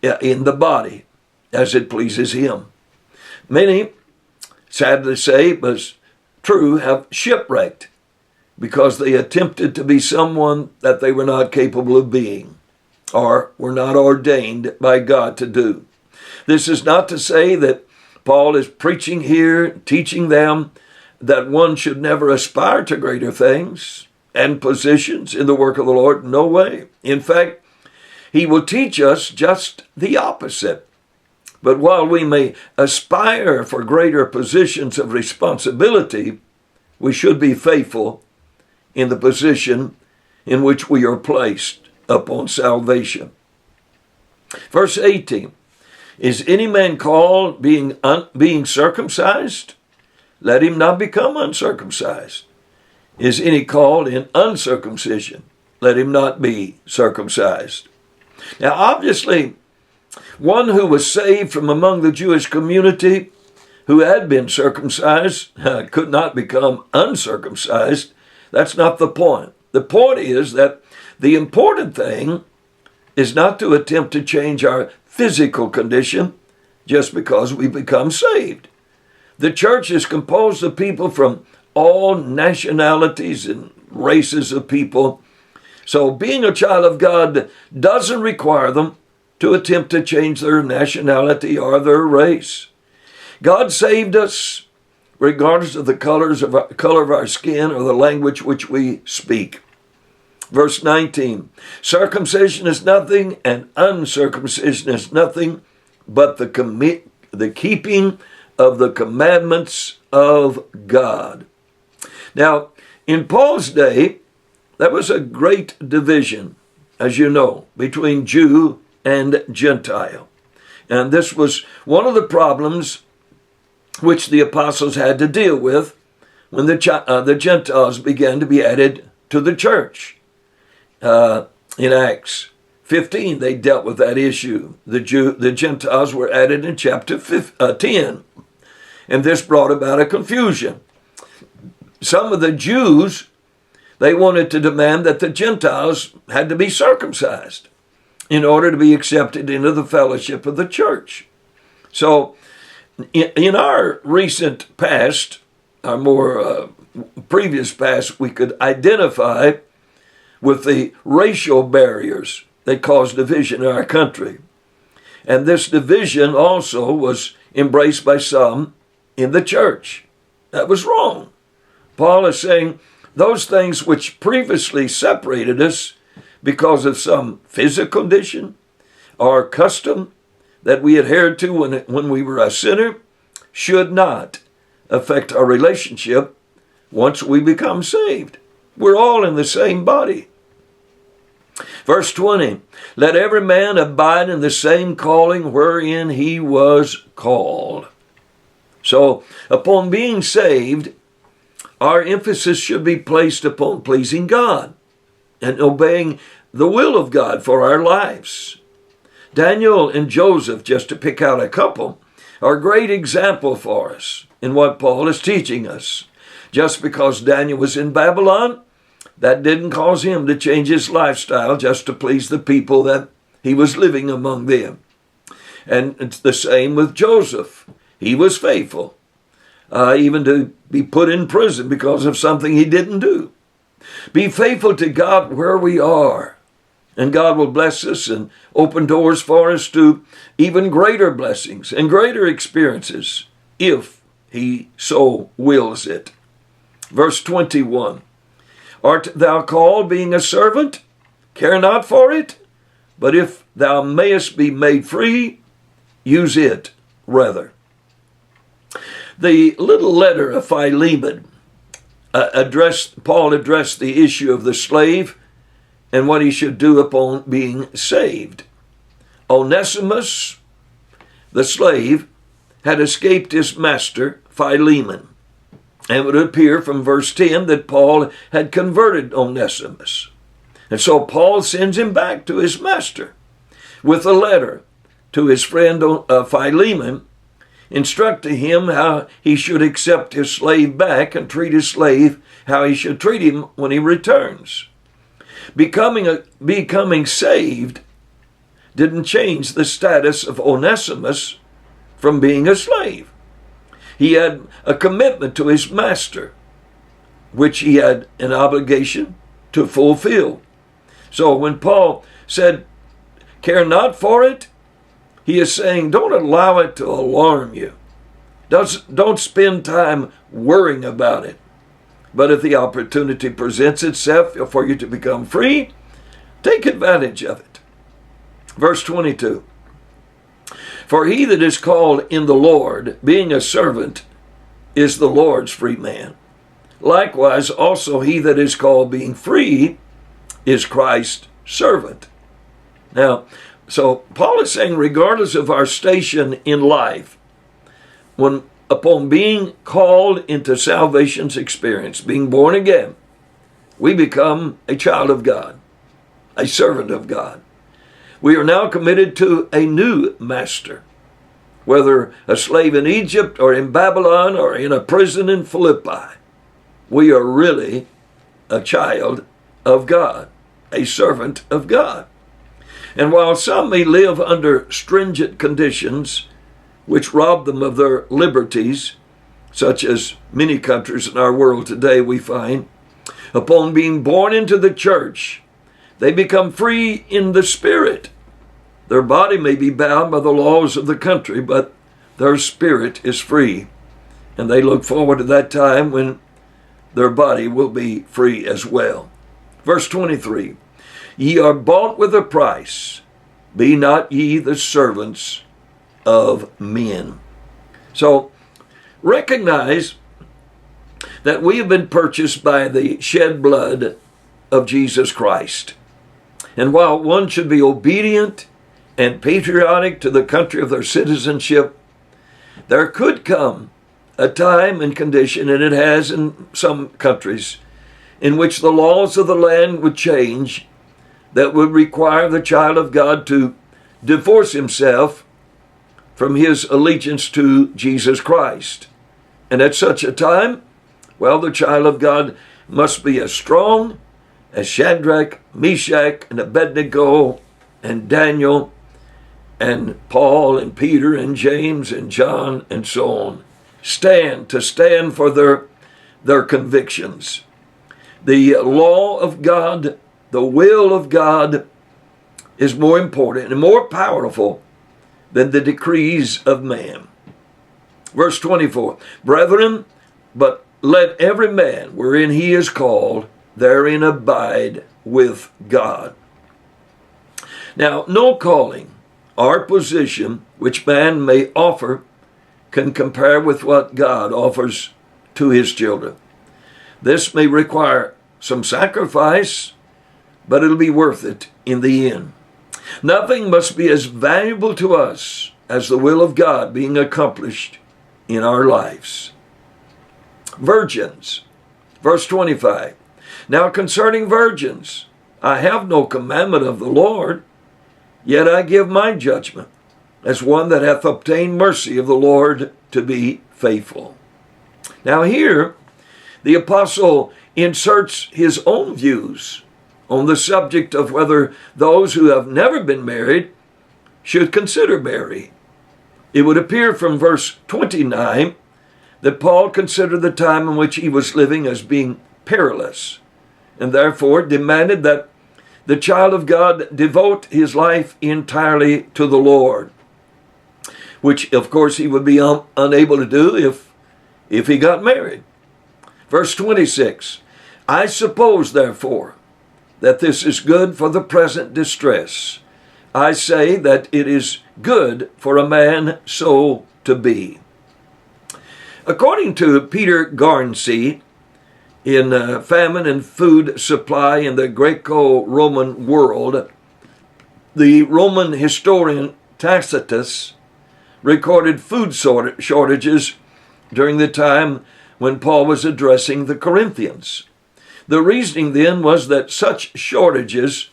Speaker 1: in the body as it pleases him. Many, sad to say, but true, have shipwrecked because they attempted to be someone that they were not capable of being or were not ordained by God to do. This is not to say that Paul is preaching here, teaching them that one should never aspire to greater things and positions in the work of the Lord. No way. In fact, he will teach us just the opposite. But while we may aspire for greater positions of responsibility, we should be faithful in the position in which we are placed upon salvation. Verse 18, is any man called being circumcised? Let him not become uncircumcised. Is any called in uncircumcision? Let him not be circumcised. Now, obviously, one who was saved from among the Jewish community, who had been circumcised, could not become uncircumcised. That's not the point. The point is that the important thing is not to attempt to change our physical condition just because we become saved. The church is composed of people from all nationalities and races of people. So being a child of God doesn't require them to attempt to change their nationality or their race. God saved us regardless of the color of our skin or the language which we speak. Verse 19, circumcision is nothing and uncircumcision is nothing but the keeping of the commandments of God. Now, in Paul's day, there was a great division, as you know, between Jew and Gentile. And this was one of the problems which the apostles had to deal with when the Gentiles began to be added to the church. In Acts 15, they dealt with that issue. The Gentiles were added in chapter 10. And this brought about a confusion. Some of the Jews, they wanted to demand that the Gentiles had to be circumcised. in order to be accepted into the fellowship of the church. So in our recent past, our more previous past, we could identify with the racial barriers that caused division in our country. And this division also was embraced by some in the church. That was wrong. Paul is saying those things which previously separated us because of some physical condition or custom that we adhered to when we were a sinner should not affect our relationship once we become saved. We're all in the same body. Verse 20, let every man abide in the same calling wherein he was called. So, upon being saved, our emphasis should be placed upon pleasing God and obeying the will of God for our lives. Daniel and Joseph, just to pick out a couple, are a great example for us in what Paul is teaching us. Just because Daniel was in Babylon, that didn't cause him to change his lifestyle just to please the people that he was living among them. And it's the same with Joseph. He was faithful, even to be put in prison because of something he didn't do. Be faithful to God where we are, and God will bless us and open doors for us to even greater blessings and greater experiences if he so wills it. Verse 21, art thou called being a servant? Care not for it, but if thou mayest be made free, use it rather. The little letter of Philemon Paul addressed the issue of the slave and what he should do upon being saved. Onesimus, the slave, had escaped his master, Philemon. And it would appear from verse 10 that Paul had converted Onesimus. And so Paul sends him back to his master with a letter to his friend Philemon, instructing him how he should accept his slave back and treat his slave how he should treat him when he returns. Becoming saved didn't change the status of Onesimus from being a slave. He had a commitment to his master, which he had an obligation to fulfill. So when Paul said, care not for it, he is saying, don't allow it to alarm you. Don't spend time worrying about it. But if the opportunity presents itself for you to become free, take advantage of it. Verse 22. For he that is called in the Lord, being a servant, is the Lord's free man. Likewise, also he that is called being free is Christ's servant. Now, so Paul is saying, regardless of our station in life, upon being called into salvation's experience, being born again, we become a child of God, a servant of God. We are now committed to a new master, whether a slave in Egypt or in Babylon or in a prison in Philippi. We are really a child of God, a servant of God. And while some may live under stringent conditions which rob them of their liberties, such as many countries in our world today we find, upon being born into the church, they become free in the spirit. Their body may be bound by the laws of the country, but their spirit is free. And they look forward to that time when their body will be free as well. Verse 23, ye are bought with a price. Be not ye the servants of men. So recognize that we have been purchased by the shed blood of Jesus Christ. And while one should be obedient and patriotic to the country of their citizenship, there could come a time and condition, and it has in some countries, in which the laws of the land would change, that would require the child of God to divorce himself from his allegiance to Jesus Christ. And at such a time, well, the child of God must be as strong as Shadrach, Meshach, and Abednego and Daniel and Paul and Peter and James and John and so on stand for their convictions. The law of God, the will of God is more important and more powerful than the decrees of man. Verse 24, brethren, but let every man wherein he is called, therein abide with God. Now, no calling or position which man may offer can compare with what God offers to his children. This may require some sacrifice, but it'll be worth it in the end. Nothing must be as valuable to us as the will of God being accomplished in our lives. Virgins, verse 25. Now concerning virgins, I have no commandment of the Lord, yet I give my judgment as one that hath obtained mercy of the Lord to be faithful. Now here, the apostle inserts his own views on the subject of whether those who have never been married should consider marrying. It would appear from verse 29 that Paul considered the time in which he was living as being perilous, and therefore demanded that the child of God devote his life entirely to the Lord, which of course he would be unable to do if he got married. Verse 26, I suppose therefore that this is good for the present distress. I say that it is good for a man so to be. According to Peter Garnsey, in Famine and Food Supply in the Greco-Roman World, the Roman historian Tacitus recorded food shortages during the time when Paul was addressing the Corinthians. The reasoning then was that such shortages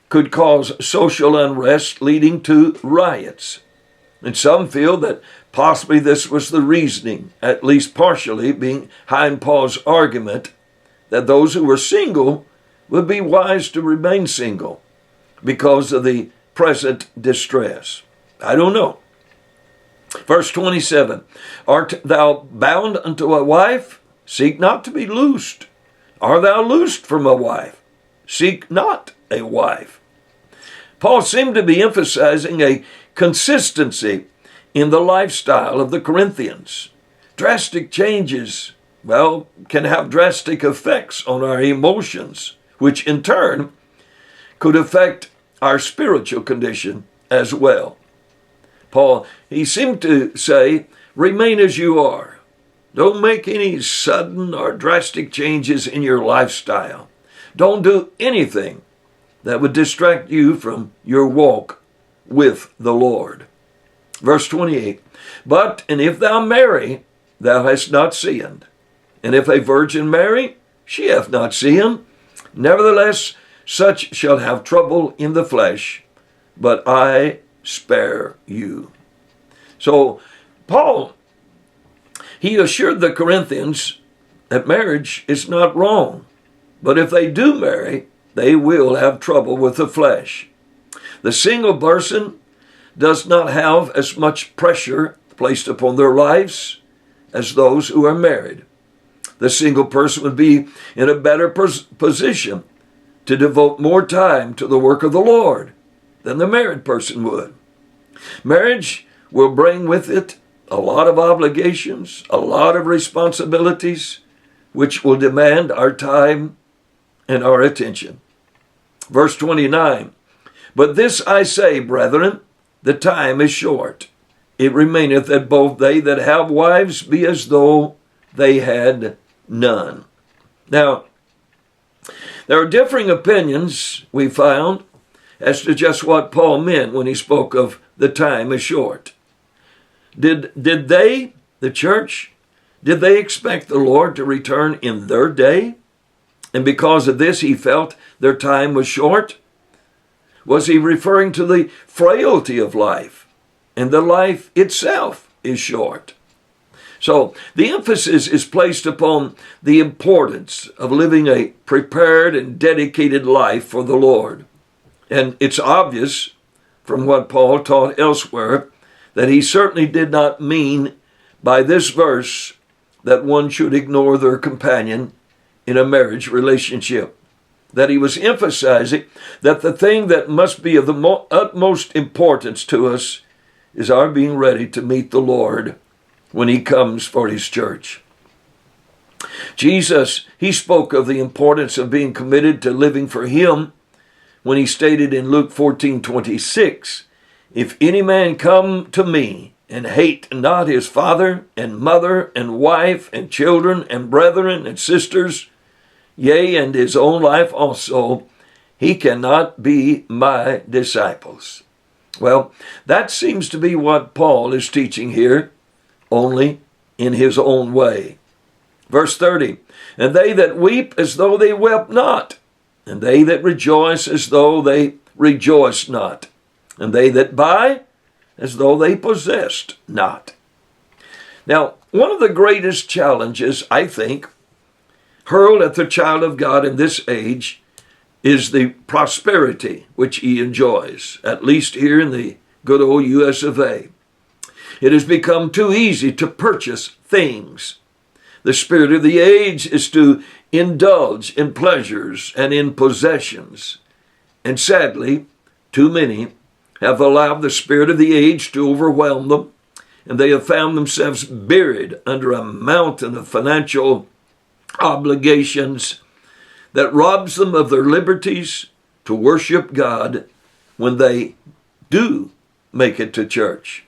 Speaker 1: could cause social unrest leading to riots. And some feel that possibly this was the reasoning, at least partially, behind Paul's argument that those who were single would be wise to remain single because of the present distress. I don't know. Verse 27, art thou bound unto a wife? Seek not to be loosed. Art thou loosed from a wife? Seek not a wife. Paul seemed to be emphasizing a consistency in the lifestyle of the Corinthians. Drastic changes, can have drastic effects on our emotions, which in turn could affect our spiritual condition as well. Paul, he seemed to say, remain as you are. Don't make any sudden or drastic changes in your lifestyle. Don't do anything that would distract you from your walk with the Lord. Verse 28, and if thou marry, thou hast not sinned. And if a virgin marry, she hath not sinned. Nevertheless, such shall have trouble in the flesh, but I spare you. So Paul, he assured the Corinthians that marriage is not wrong, but if they do marry, they will have trouble with the flesh. The single person does not have as much pressure placed upon their lives as those who are married. The single person would be in a better position to devote more time to the work of the Lord than the married person would. Marriage will bring with it a lot of obligations, a lot of responsibilities, which will demand our time and our attention. Verse 29, but this I say, brethren, the time is short. It remaineth that both they that have wives be as though they had none. Now, there are differing opinions, we found, as to just what Paul meant when he spoke of the time is short. Did they, the church, did they expect the Lord to return in their day? And because of this, he felt their time was short? Was he referring to the frailty of life? And the life itself is short. So the emphasis is placed upon the importance of living a prepared and dedicated life for the Lord. And it's obvious from what Paul taught elsewhere that he certainly did not mean by this verse that one should ignore their companion in a marriage relationship. That he was emphasizing that the thing that must be of the utmost importance to us is our being ready to meet the Lord when he comes for his church. Jesus, he spoke of the importance of being committed to living for him when he stated in Luke 14:26, "If any man come to me and hate not his father and mother and wife and children and brethren and sisters, yea, and his own life also, he cannot be my disciples." Well, that seems to be what Paul is teaching here, only in his own way. Verse 30, "And they that weep as though they wept not, and they that rejoice as though they rejoiced not, and they that buy as though they possessed not." Now, one of the greatest challenges, I think, hurled at the child of God in this age is the prosperity which he enjoys, at least here in the good old US of A. It has become too easy to purchase things. The spirit of the age is to indulge in pleasures and in possessions. And sadly, too many have allowed the spirit of the age to overwhelm them, and they have found themselves buried under a mountain of financial obligations that robs them of their liberties to worship God when they do make it to church.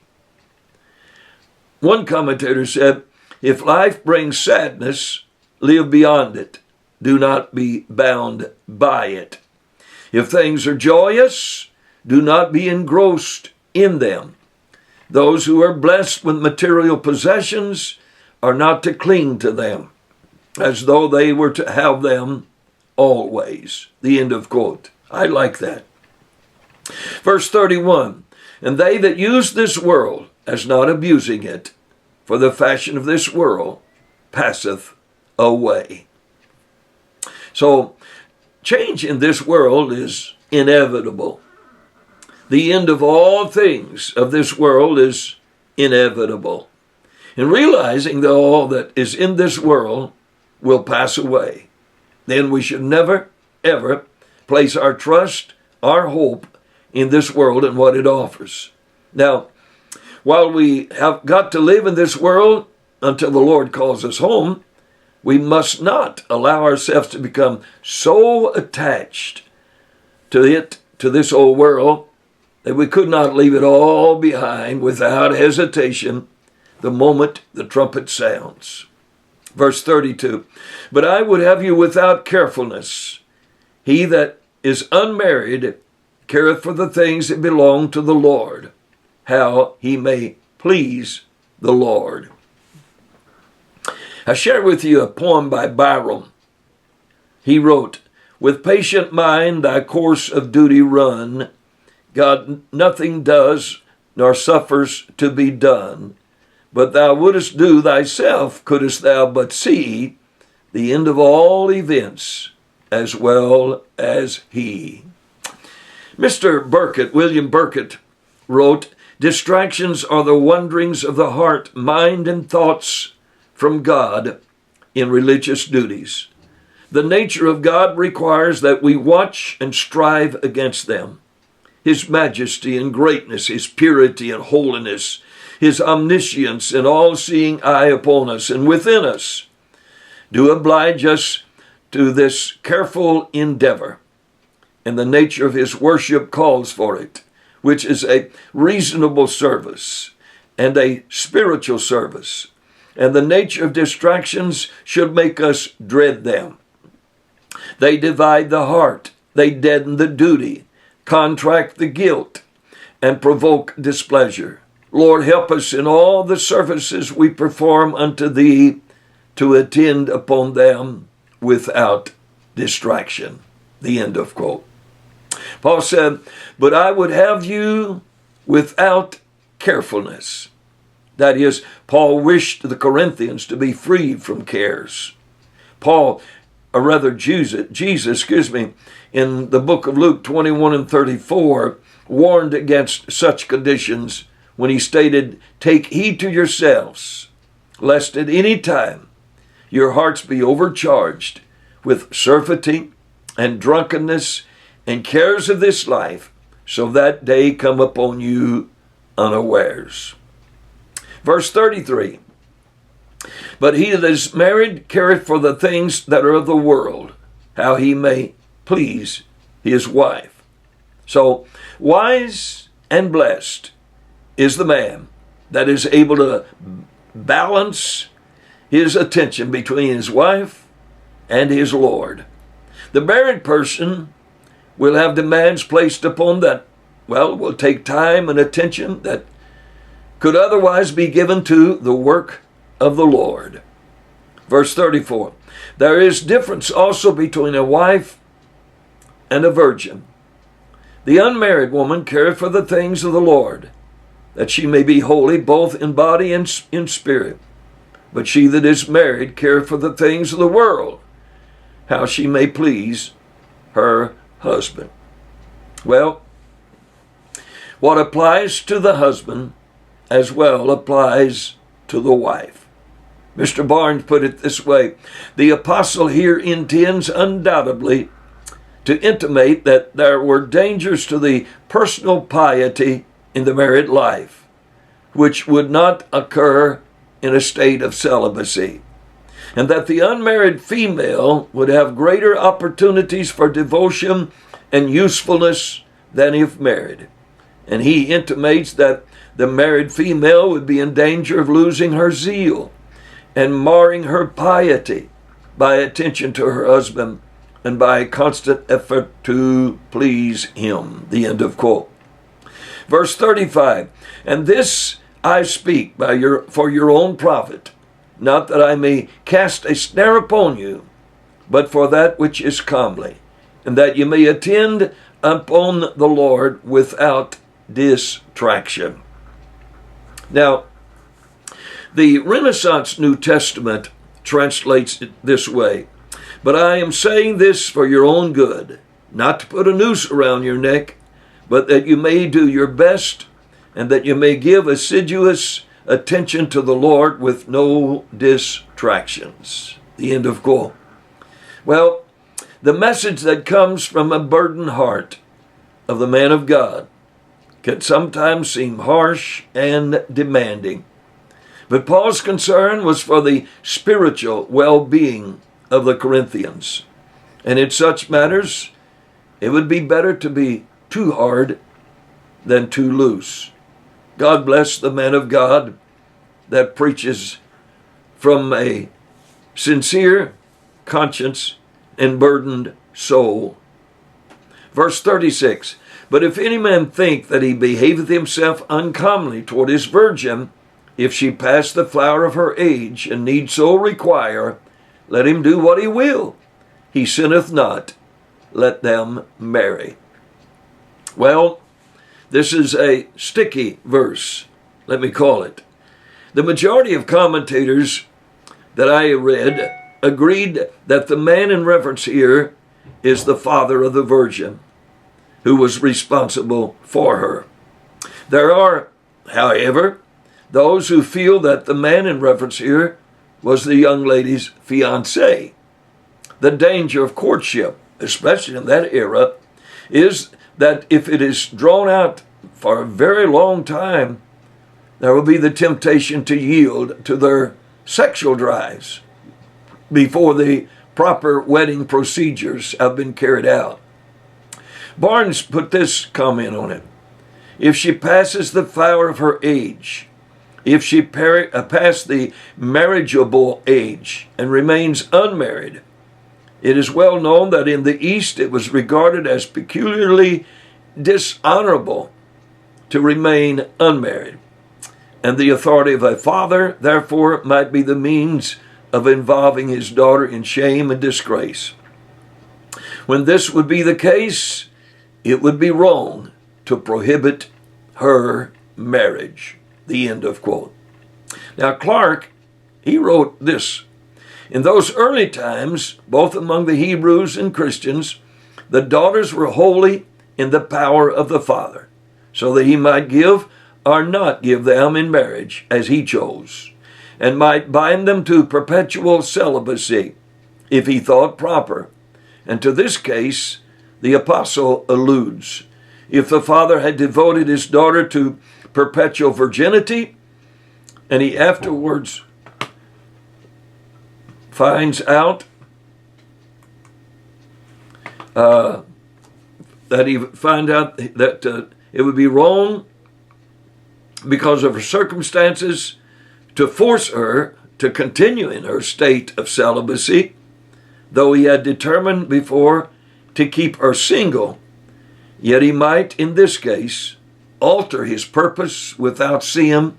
Speaker 1: One commentator said, "If life brings sadness, live beyond it. Do not be bound by it. If things are joyous, do not be engrossed in them. Those who are blessed with material possessions are not to cling to them, as though they were to have them always." The end of quote. I like that. Verse 31, "And they that use this world as not abusing it, for the fashion of this world passeth away." So, change in this world is inevitable. The end of all things of this world is inevitable. And realizing that all that is in this world will pass away, then we should never, ever place our trust, our hope in this world and what it offers. Now, while we have got to live in this world until the Lord calls us home, we must not allow ourselves to become so attached to it, to this old world, that we could not leave it all behind without hesitation the moment the trumpet sounds. Verse 32, "But I would have you without carefulness. He that is unmarried careth for the things that belong to the Lord, how he may please the Lord." I share with you a poem by Byron. He wrote, "With patient mind thy course of duty run. God nothing does, nor suffers to be done. But thou wouldest do thyself, couldst thou but see the end of all events as well as he." Mr. Burkitt, William Burkitt, wrote, "Distractions are the wanderings of the heart, mind, and thoughts from God in religious duties. The nature of God requires that we watch and strive against them. His majesty and greatness, his purity and holiness, his omniscience and all-seeing eye upon us and within us do oblige us to this careful endeavor. And the nature of his worship calls for it, which is a reasonable service and a spiritual service. And the nature of distractions should make us dread them. They divide the heart, they deaden the duty, contract the guilt, and provoke displeasure. Lord, help us in all the services we perform unto thee to attend upon them without distraction." The end of quote. Paul said, "But I would have you without carefulness." That is, Paul wished the Corinthians to be freed from cares. or rather Jesus, in the book of Luke 21 and 34, warned against such conditions when he stated, "Take heed to yourselves, lest at any time your hearts be overcharged with surfeiting and drunkenness and cares of this life, so that day come upon you unawares." Verse 33, "But he that is married careth for the things that are of the world, how he may please his wife." So, wise and blessed is the man that is able to balance his attention between his wife and his Lord. The married person will have demands placed upon that, will take time and attention that could otherwise be given to the work of the Lord. Verse 34, "There is difference also between a wife and a virgin. The unmarried woman careth for the things of the Lord, that she may be holy both in body and in spirit. But she that is married careth for the things of the world, how she may please her husband." Well, what applies to the husband as well applies to the wife. Mr. Barnes put it this way: the apostle here intends undoubtedly to intimate that there were dangers to the personal piety in the married life, which would not occur in a state of celibacy, and that the unmarried female would have greater opportunities for devotion and usefulness than if married. And he intimates that the married female would be in danger of losing her zeal and marring her piety by attention to her husband and by constant effort to please him. The end of quote. Verse 35, "And this I speak for your own profit, not that I may cast a snare upon you, but for that which is comely, and that you may attend upon the Lord without distraction." Now, the Renaissance New Testament translates it this way: "But I am saying this for your own good, not to put a noose around your neck, but that you may do your best, and that you may give assiduous attention to the Lord with no distractions." The end of quote. Well, the message that comes from a burdened heart of the man of God can sometimes seem harsh and demanding. But Paul's concern was for the spiritual well-being of the Corinthians. And in such matters, it would be better to be too hard than too loose. God bless the man of God that preaches from a sincere conscience and burdened soul. Verse 36, "But if any man think that he behaveth himself uncomely toward his virgin, if she pass the flower of her age, and need so require, let him do what he will. He sinneth not. Let them marry." Well, this is a sticky verse, let me call it. The majority of commentators that I read agreed that the man in reference here is the father of the virgin who was responsible for her. There are, however, those who feel that the man in reference here was the young lady's fiancé. The danger of courtship, especially in that era, is that if it is drawn out for a very long time, there will be the temptation to yield to their sexual drives before the proper wedding procedures have been carried out. Barnes put this comment on it: "If she passes the flower of her age, if she passed the marriageable age and remains unmarried, it is well known that in the East it was regarded as peculiarly dishonorable to remain unmarried, and the authority of a father, therefore, might be the means of involving his daughter in shame and disgrace. When this would be the case, it would be wrong to prohibit her marriage." The end of quote. Now Clark, he wrote this: In those early times, both among the Hebrews and Christians, the daughters were wholly in the power of the father, so that he might give or not give them in marriage as he chose, and might bind them to perpetual celibacy if he thought proper. And to this case, the apostle alludes. If the father had devoted his daughter to perpetual virginity, and he afterwards finds out that it would be wrong because of her circumstances to force her to continue in her state of celibacy, though he had determined before to keep her single, yet he might, in this case, alter his purpose without sin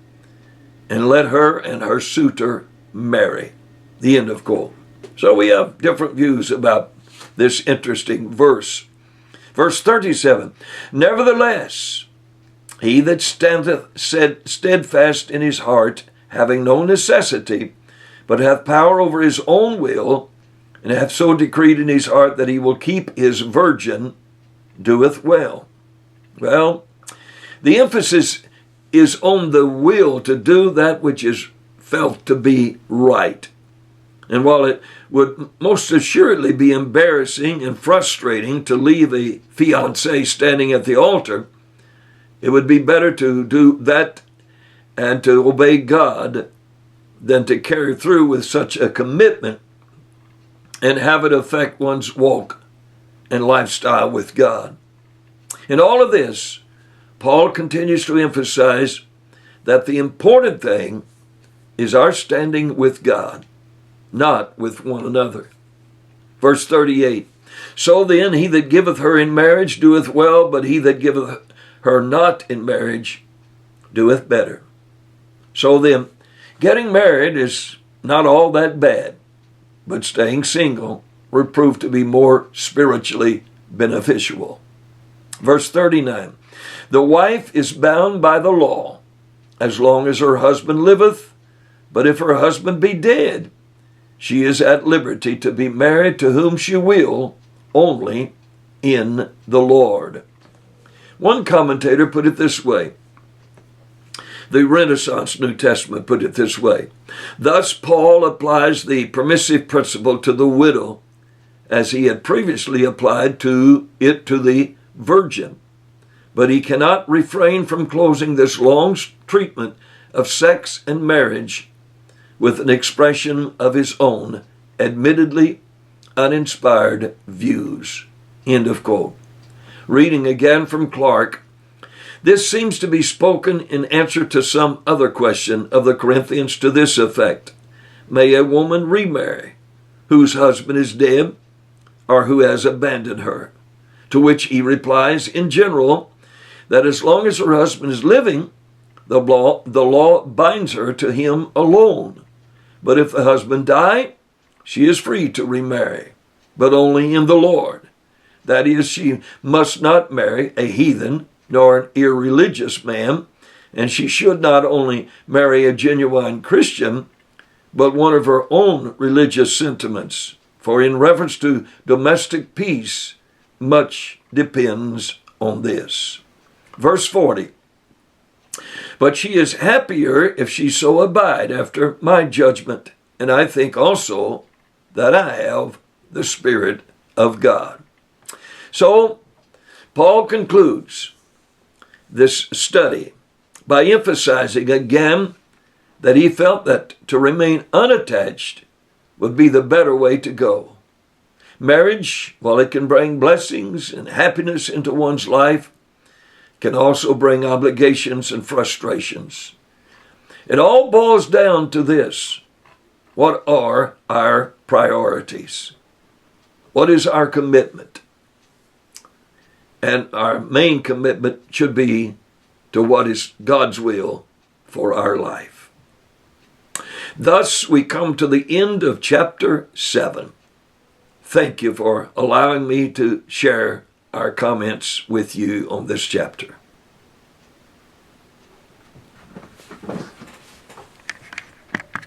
Speaker 1: and let her and her suitor marry. The end of quote. So we have different views about this interesting verse. Verse 37, nevertheless, he that standeth steadfast in his heart, having no necessity, but hath power over his own will, and hath so decreed in his heart that he will keep his virgin, doeth well. Well, the emphasis is on the will to do that which is felt to be right. And while it would most assuredly be embarrassing and frustrating to leave a fiancé standing at the altar, it would be better to do that and to obey God than to carry through with such a commitment and have it affect one's walk and lifestyle with God. In all of this, Paul continues to emphasize that the important thing is our standing with God, not with one another. Verse 38, so then he that giveth her in marriage doeth well, but he that giveth her not in marriage doeth better. So then, getting married is not all that bad, but staying single will prove to be more spiritually beneficial. Verse 39, the wife is bound by the law as long as her husband liveth, but if her husband be dead, she is at liberty to be married to whom she will, only in the Lord. One commentator put it this way. The Renaissance New Testament put it this way. Thus Paul applies the permissive principle to the widow as he had previously applied to the virgin. But he cannot refrain from closing this long treatment of sex and marriage with an expression of his own, admittedly uninspired views. End of quote. Reading again from Clark, this seems to be spoken in answer to some other question of the Corinthians to this effect. May a woman remarry whose husband is dead or who has abandoned her? To which he replies, in general, that as long as her husband is living, the law binds her to him alone. But if the husband die, she is free to remarry, but only in the Lord. That is, she must not marry a heathen nor an irreligious man, and she should not only marry a genuine Christian, but one of her own religious sentiments. For in reference to domestic peace, much depends on this. Verse 40, but she is happier if she so abide after my judgment, and I think also that I have the Spirit of God. So, Paul concludes this study by emphasizing again that he felt that to remain unattached would be the better way to go. Marriage, while it can bring blessings and happiness into one's life, can also bring obligations and frustrations. It all boils down to this. What are our priorities? What is our commitment? And our main commitment should be to what is God's will for our life. Thus, we come to the end of chapter 7. Thank you for allowing me to share our comments with you on this chapter.